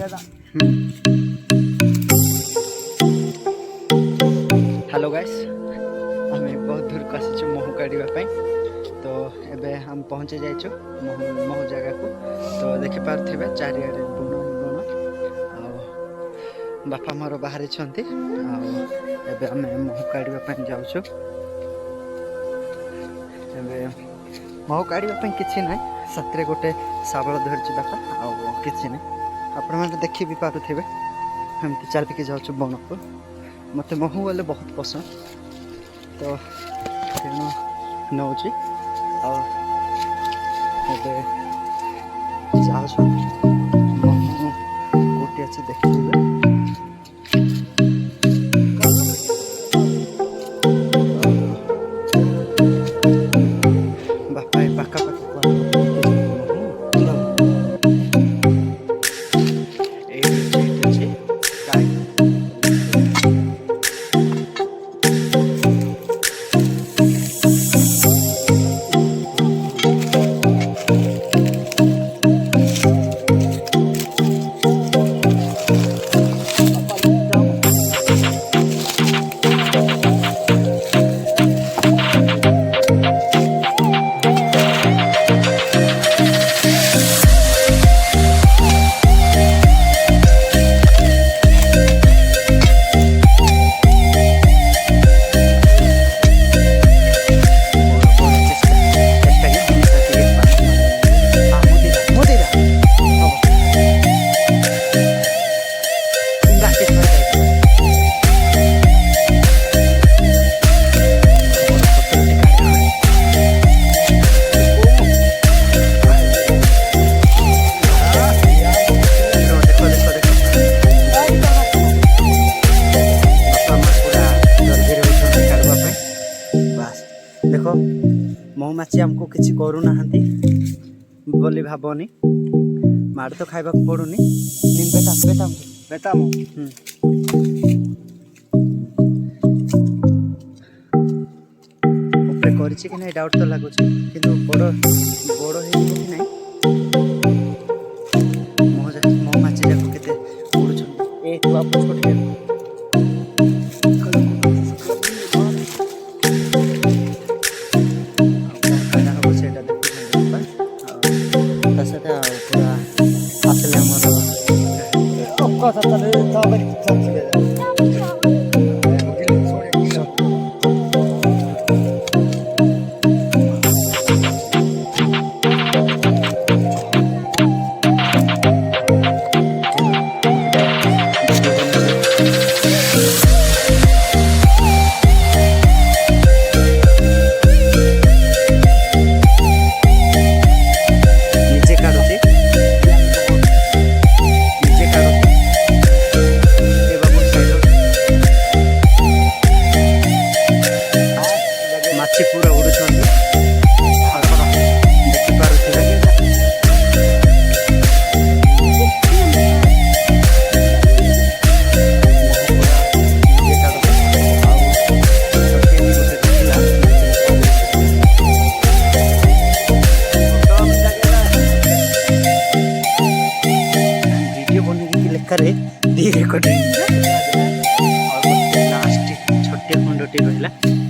Hello guys, आम बहुत दूर को आसी महू काढ़ापी। तो एबे हम पहुँची जाइछु महू जगह को। तो देखिपारे चारिआडे बुण बुण बापा मोर बाहरी एबे आम महू काढ़ापी जाऊँ। महू काढ़ापी किसी ना साथ गोटे शावल धरची बापा कि ना आपण मैंने देखी भी पारे हमती चलिकी जाऊँ बन को। मत महू गले बहुत पसंद तो तेणु नौ जाऊँ महू कौटी अच्छे देखिए। बापा पाखापाखि देख महुमाछी आमको किसी करूना बोली भावनी माड़ तो खाइबा पड़ूनी। बेटा बेटा बेटा कि नहीं डाउट तो लगुच कि बड़ बड़ कि नहीं महुमाछी जाक के उड़ुन ए तू पूरा उड़ुन वीडियो बन लेखारे दी रेकर्डिंग और लास्ट छोटे खंडटी रहा।